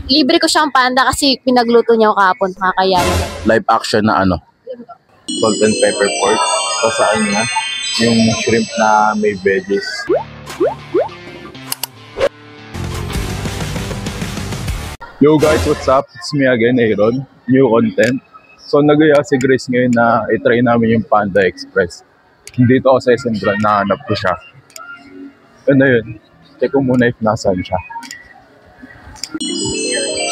Libre ko siyang panda kasi pinagluto niya ako kahapon. Kakaya naman. Live action na ano. Salt and pepper pork. Sasaan niya yung shrimp na may veggies. Yo guys, what's up? It's me again, Aaron. New content. So nagaya si Grace ngayon na i-try namin yung Panda Express. Dito ako sa SM Brand, nahanap ko siya. Ano yun? Check ko muna if nasaan siya.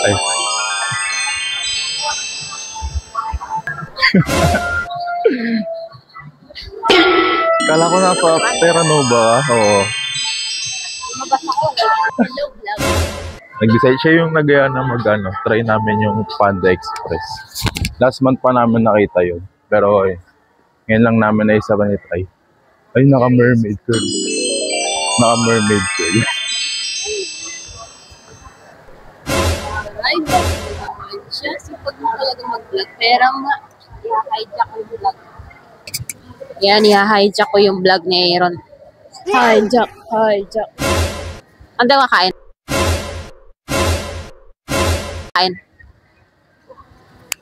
Ay. Kala ko na pa Terranova. Oo. Nag-decide siya yung nagaya na try namin yung Panda Express. Last month pa namin nakita yun. Pero ngayon lang namin na isa pa ni-try. Ay, naka-mermaid girl. Naka-mermaid girl. Ay, siya. Sipag mo talaga mag-vlog. Pero i-hijack ko yung vlog. Yan, i-hijack ko yung vlog ni Aaron. Hijack. Ang daw kain?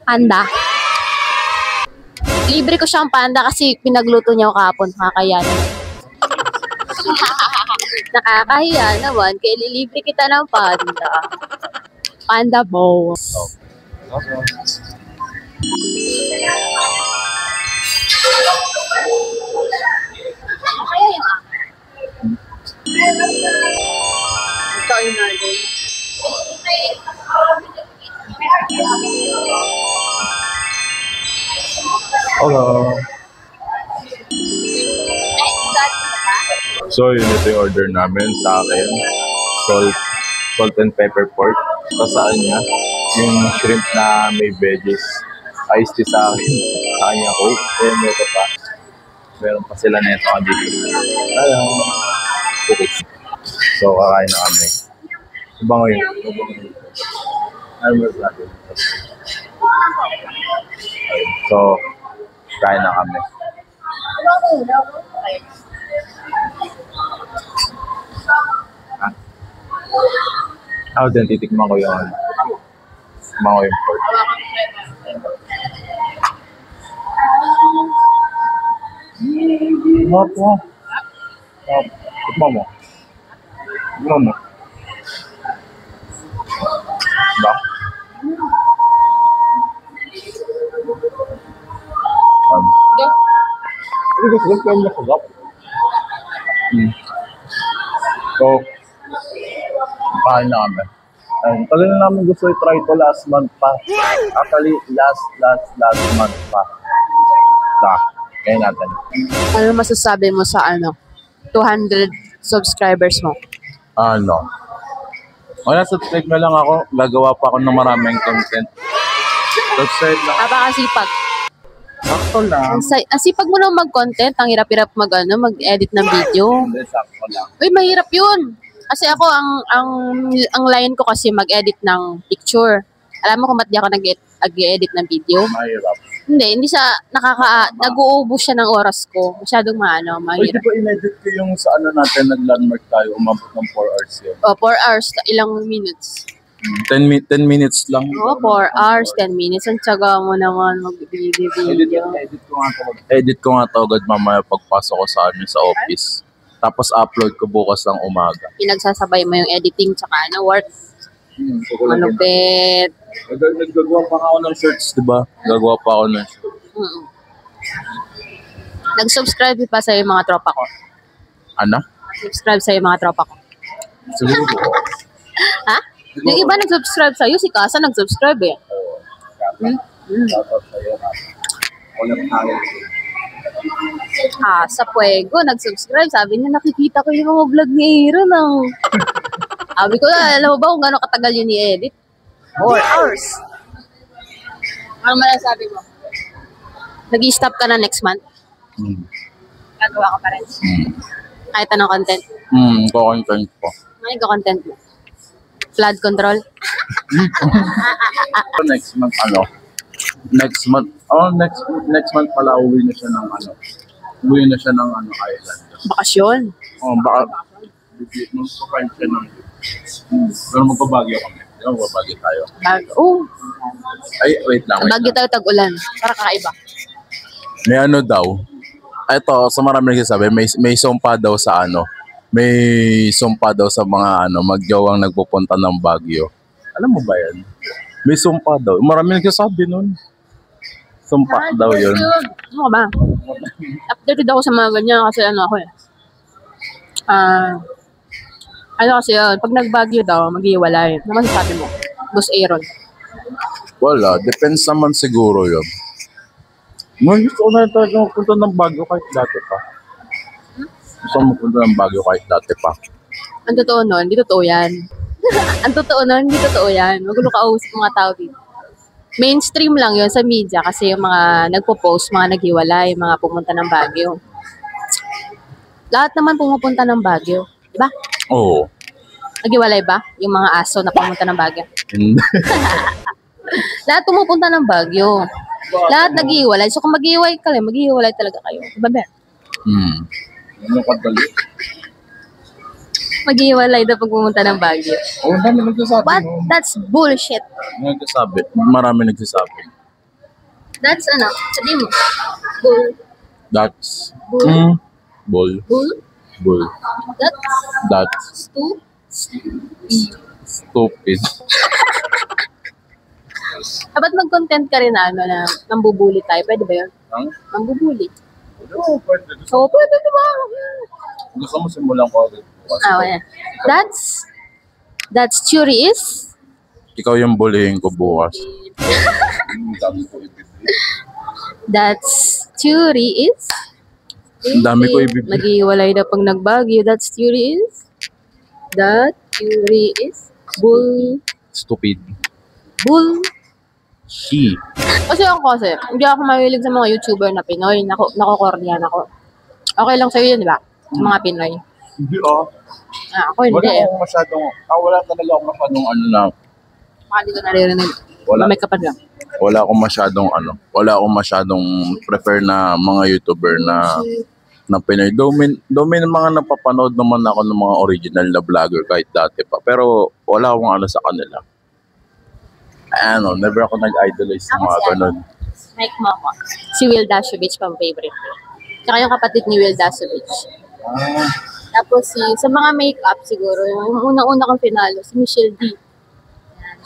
Panda. Libre ko siyang panda kasi pinagluto niya ako kahapon. Kakaya naman. Nakakahiya naman. Kaya lilibre kita ng panda. Panda boss. Ito yung order. Hello. So, yun ito yung order namin sa akin. Salt and pepper pork. Sasaan niya yung shrimp na may veggies. Iced tea sa akin. Sa kanya Coke. And ito pa. Meron pa sila neto dito. Hello. Okay. So, kakain na kami. Bango yun. Ano ba natin? So, kain na kami. Ako din, titikman ko yung pork. Mapo. Tikman mo. Ba? Hindi ko sabi yung masarap. So, kain na kami. Tagal na namin gusto i-try ito last month pa. Actually, last month pa. Kaya natin. Ano masasabi mo sa 200 subscribers mo? Subscribe na lang ako. Gagawa pa ako ng maraming content. Subscribe lang. Napakasipag. Sakto lang. Ang sipag mo naman mag-content, ang hirap-hirap mag-edit ng video. Hindi, sakto lang. Uy, mahirap yun. Kasi ako, ang line ko kasi mag-edit ng picture. Alam mo kung ba't di ako nag-edit ng video? Mahirap. Hindi siya nag-uubos siya ng oras ko. Masyadong mahirap. Pwede ba in-edit ko yung sa natin, nag-landmark tayo, umabot ng 4 hours yun? 4 hours, ilang minutes? 10 minutes lang. 4 hours, 10 minutes. Ang tsaga mo naman mag-video. Edit ko nga to agad mamaya pagpasok ko sa amin sa office. Tapos upload ko bukas ng umaga. Pinagsasabay mo yung editing tsaka work. Malupit. Naggagawa pa ako ng shirts, diba? Gagawa pa ako ng shirts. Nag-subscribe pa sa mga tropa ko. Ano? Subscribe sa mga tropa ko. Siguro. Ha? Yung iba nag-subscribe sa'yo, si Kasa nag-subscribe eh. Sa Puego, nag-subscribe. Sabi niya, nakikita ko yung mga vlog ni Aaron. Sabi ko, alam mo ba kung gano'ng katagal yun i-edit? 4 hours. Ano masasabi mo? Nag-i-stop ka na next month? Gagawa ka pa rin? Kahit anong content? Content po. Ano yung content mo? Flood control? Next month, next month pala uwi na siya ng island. Bakasyon? Baka bigyan mo sa friend siya ng Pero magpabagyo kami. Di ba magpabagyo tayo? Oh, Ay, wait lang. bagyo tayo tag-ulan. Para kakaiba. May ano daw. Ito, sa marami nagsasabi, may sumpa daw sa ano. May sumpa daw sa mga ano, magjawang nagpupunta ng Baguio. Alam mo ba yan? May sumpa daw. Marami nagsasabi nun. Sumpa daw yun. Ano ka ba? Updated ako sa mga ganyan kasi ano ako eh. Ano kasi yun, pag nagbagyo daw, mag-iwalay. Ano masasabi mo? Boss Aaron. Wala, depends naman siguro yun. Gusto ko na talaga magpunta ng Baguio kahit dati pa. Gusto ko magpunta ng Baguio kahit dati pa. Ang totoo nun, hindi totoo yan. Ang totoo nun, hindi totoo yan. Magulo ka usap mga tao dito. Mainstream lang yun sa media kasi yung mga nagpo-post, mga naghiwalay, mga pumunta ng Baguio. Lahat naman pumupunta ng Baguio. Diba? Oo. Naghiwalay ba? Yung mga aso na pumunta ng Baguio. Hindi. Lahat pumupunta ng Baguio. Lahat naghiwalay. So kung maghiwalay ka lang, maghiwalay talaga kayo. Diba ba? Ano kadali? Maghiwalay daw pag pumunta ng Baguio. Oo, dami nagsasabi. What? That's bullshit. Nagsasabi. Marami nagsasabi. That's ano? Sabi mo. Bull. That's... Bull. Bull. Bull. Bull. That's That's stupid. Dapat mag-content ka rin na ano na nambubuli tayo. Pwede ba yun? Ang? Nambubuli. Oo, pwede. So, pwede diba? Gusto mo simulan ko agad. Okay. That's theory is? Ikaw yung bullying ko bukas. That's theory is? Ang dami ko ibibigay. Maghiwalay na pag nagbagyo. That's theory is? That theory is? Bull. Stupid. Bull. She. Kasi hindi ako mahilig sa mga YouTuber na Pinoy. Nako-Korean ako. Okay lang sa'yo yun, di ba? Mga Pinoy. Hindi Ako hindi eh. Wala talaga akong masyadong ano na. Baka hindi ko naririnig. Wala. May kapag lang. Wala akong masyadong prefer na mga YouTuber na Pinoy. Though may mga napapanood naman ako ng mga original na vlogger kahit dati pa. Pero wala akong ano sa kanila. Never ako nag-idolize sa mga ganun. Mike mo ako. Si Will Dashovich pang favorite ko. Tsaka yung kapatid ni Will Dashovich. Tapos sa mga makeup siguro, yung unang-una kong finalo, si Michelle D. Yan,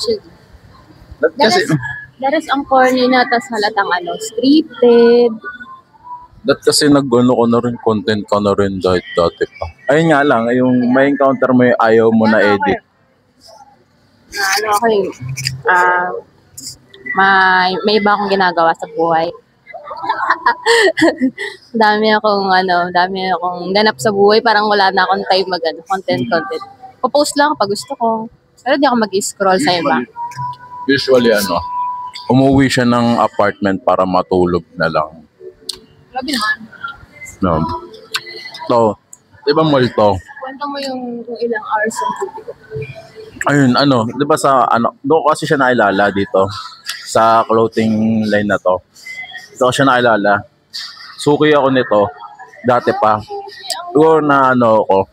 Michelle D. That is ang corny na, tas halatang scripted. Kasi nag-ano ko na rin, content ka na rin dati pa. Ayun nga lang, yung may encounter mo yung ayaw mo na edit. May iba akong ginagawa sa buhay. dami akong ganap sa buhay, parang wala na akong time content. Popost lang pag gusto ko. Pero di ako mag-scroll sa iba. Usually umuwi siya ng apartment para matulog na lang. Grabe naman. No. So, diba mall to? Kwento mo yung ilang hours yung duty ko. Ayun, di ba doon kasi siya nailala dito sa clothing line na to. Ito siya nailala. Suki ako nito dati pa. Siguro na ako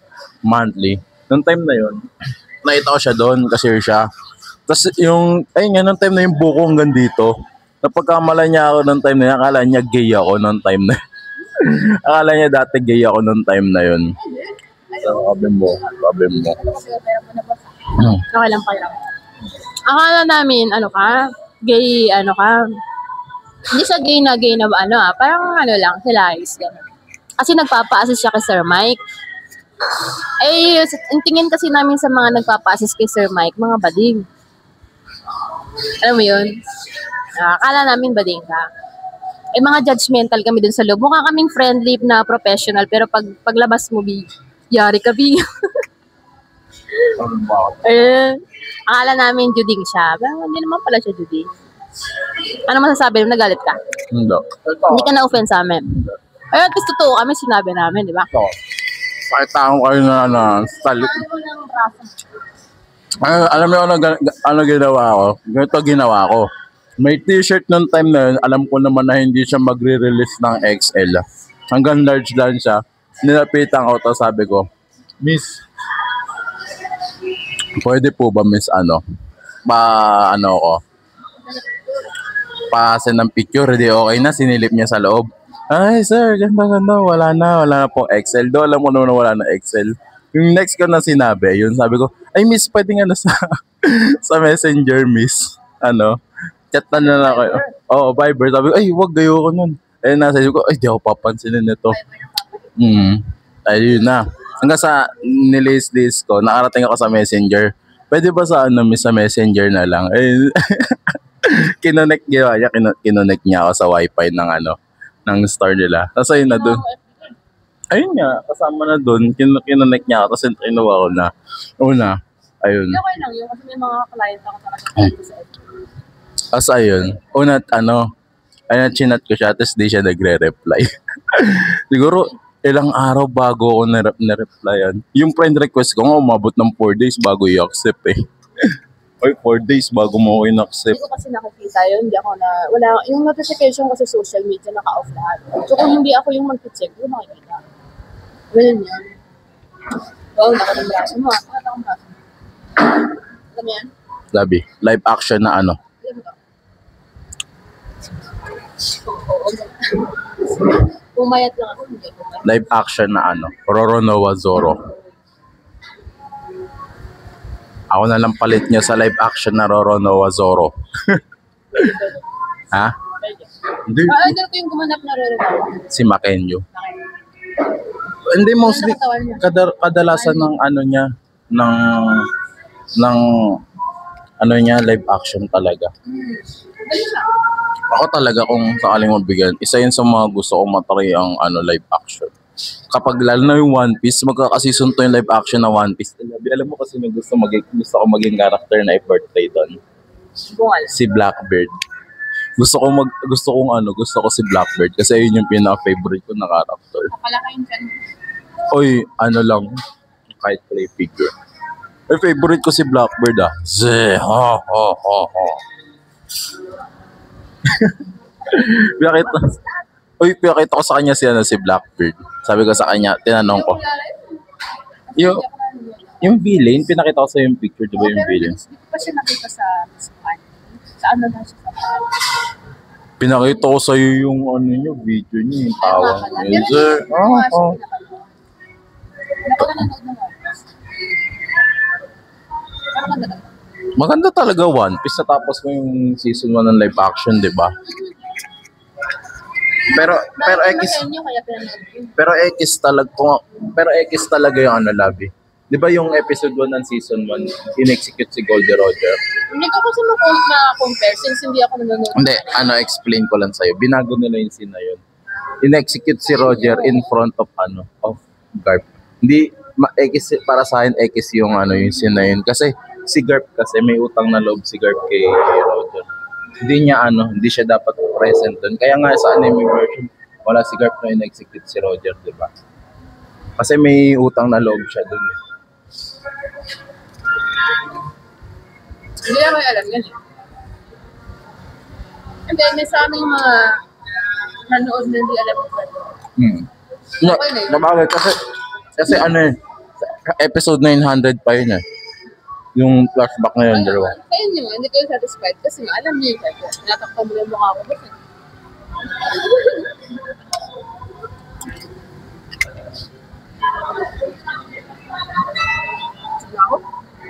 monthly. Noong time na yun, nakita ko siya doon, cashier siya. Tapos nung time na yung buko hanggang dito, napagkamala niya ako noong time na yun, akala niya gay ako noong time na yun. Akala niya dati gay ako noong time na yun. So, sabi mo. Okay lang kayo. Akala namin, gay, hindi siya gay na parang lang, hilarious, gano'n. Kasi nagpapa-assist siya kay Sir Mike. Ang tingin kasi namin sa mga nagpapa-assist kay Sir Mike, mga bading. Alam mo yun? Akala namin bading ka. Mga judgmental kami dun sa loob. Mukha kaming friendly na professional, pero paglabas mo, yari ka, akala namin juding siya. Pero hindi naman pala siya juding. Ano masasabi mo? Nagalit ka? Hindi ka na-offend sa amin. At least totoo kami, sinabi namin, di ba? Pakita ko kayo na style. Alam mo ano ginawa ko? Ganito ginawa ko. May t-shirt nung time na yun, alam ko naman na hindi siya magre-release ng XL. Hanggang large lang siya. Nilapitan ko to, sabi ko, Miss, Pwede po ba miss ano ko, pa-send ng picture, di okay na, sinilip niya sa loob. Ay sir, ganda, wala na po Excel. Do alam mo naman na wala na Excel. Yung next ko na sinabi, yun sabi ko, ay miss, pwede nga na sa, sa messenger miss, chat na lang kayo. Oo, Viber. Sabi ko, ay wag gayo ko nun. Ayun na, sabi ko, ay di ako papansinin nito. Ayun na. Hanggang sa nilis-lis ko, nakarating ako sa messenger. Pwede ba sa miss sa messenger na lang? Eh, kinonect niya ako sa wifi ng store nila. Tapos ayun na dun. Ayun nga, kasama na dun. Kinonect niya ako, tapos inuwa ko na. Ayun. Okay lang yun, kasi may mga client ako talaga sa FB. Tapos ayun, chinat ko siya, tapos di siya nagre-reply. Siguro, ilang araw bago ako na-replyan. Yung friend request ko nga, umabot ng 4 days bago i-accept eh. Oy, 4 days bago mo ako in-accept. Hindi ko kasi nakikita yun, wala, yung notification kasi social media, naka-off lahat. So kung hindi ako yung mag-check, hindi makikita. Ganun yan. Oo, nakatang braso mo. Nakatang braso mo. Alam mo yan? Labi, live action na Alam mo ba? Pumayat lang ako, hindi pumayat. live action na Roronoa Zoro. Ako na lang palit niya sa live action na Roronoa Zoro. Ha? Hindi. Idol ko yung gumanap na Roronoa. Si Makenyo. Hindi, mostly kadalasan ng niya ng live action talaga. Ako talaga kung sakaling mabigyan, isa yun sa mga gusto kong matry ang live action. Kapag lalo na yung One Piece, magkakasison to yung live action na One Piece. Alam mo kasi gusto ko maging character na i-portray doon. Si Blackbeard. Gusto ko si Blackbeard kasi yun yung pinaka-favorite ko na character. Kapalaki yung chan. Oy, lang, kahit play figure. Ay, favorite ko si Blackbeard Pinakita ko sa kanya si Blackbeard. Sabi ko sa kanya, tinanong ko. Yung villain, pinakita ko sa yung picture, di ba yung villain? Hindi ko pa siya nakita sa saan na siya sa Pinakita ko sa iyo yung video niya, yung tawang. Sir, maganda talaga One Piece. Natapos mo yung season 1 ng live action, di ba? Pero X talaga yung Labi. Di ba yung episode 1 ng season 1, in-execute si Goldie Roger? Hindi ko kasi ma-compare since hindi ako nanonood. Hindi, explain ko lang sa'yo. Binago nila yung scene na yun. In-execute si Roger in front of Garp. Hindi, para sa akin, X yung yung scene na yun. Kasi si Garp kasi may utang na loob si Garp kay Roger. Hindi siya dapat present doon. Kaya nga sa anime version, wala si Garp na in-execute si Roger, di ba? Kasi may utang na loob siya doon. Hindi ako alam yan eh. And then, may sa aming mga nanood na hindi alam ko. Nabagay kasi episode 900 pa yun eh. Yung flashback na yun, dalawa. Kaya nyo, hindi kayo satisfied kasi alam niyo yung kaya. Natakpan mo yung mukha ko ba?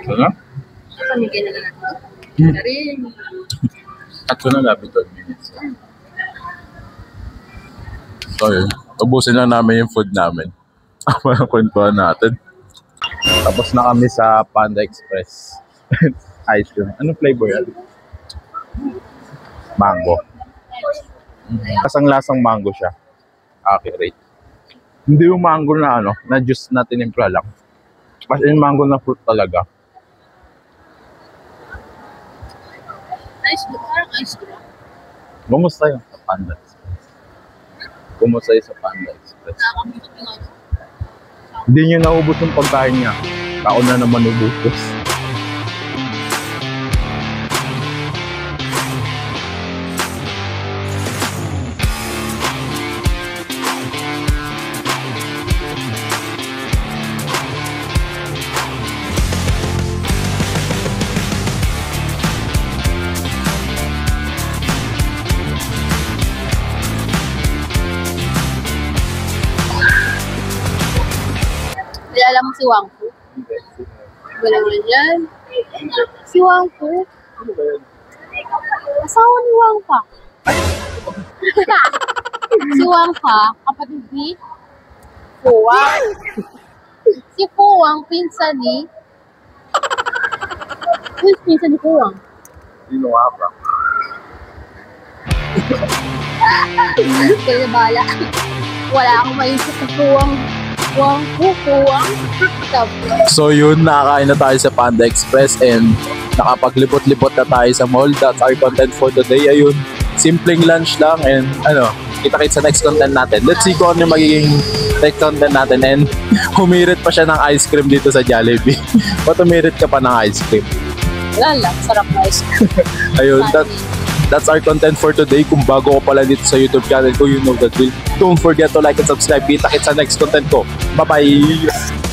Ano? Pamigay na lang natin. Na rin. At ko na labit 12 minutes. So yun, ubusin na namin yung food namin. Parang kwentuhan natin. Tapos na kami sa Panda Express. Ice cream. Anong flavor yan? Mango. Kasang-lasang mango siya. Accurate. Hindi yung mango na na juice na tinimpla lang. Kasi yung mango na fruit talaga. Ice cream. Parang ice cream. Kumusta yung sa Panda Express? Kumusta yung sa Panda Express? Nakakamikot yung Hindi nyo naubos yung pagkain niya. Tao na naman ubos. si Wang Fu? Ba naman yan? Si Wang Fu? Ano ba yan? Asawa ni Wang Fa. Si Wang Fa, kapatid ni Fu Wang. Si Fu Wang, pinsan ni... Pinsan ni Fu Wang. Sino nga ba? Kaya bala. Wala akong maisip na Fu Wang. Fu Wang. So yun, nakakain na tayo sa Panda Express and nakapaglibot-libot na tayo sa mall. That's our content for today. Ayun, simpleng lunch lang and kita-kits sa next content natin. Let's see kung ano yung magiging next content natin. And humirit pa siya ng ice cream dito sa Jollibee. Ba't humirit ka pa ng ice cream? Wala lang, sarap na ice cream. Ayun, that's our content for today. Kung bago ko pala dito sa YouTube channel ko, you know that will. Don't forget to like and subscribe. Kita-kits sa next content ko. Bye-bye!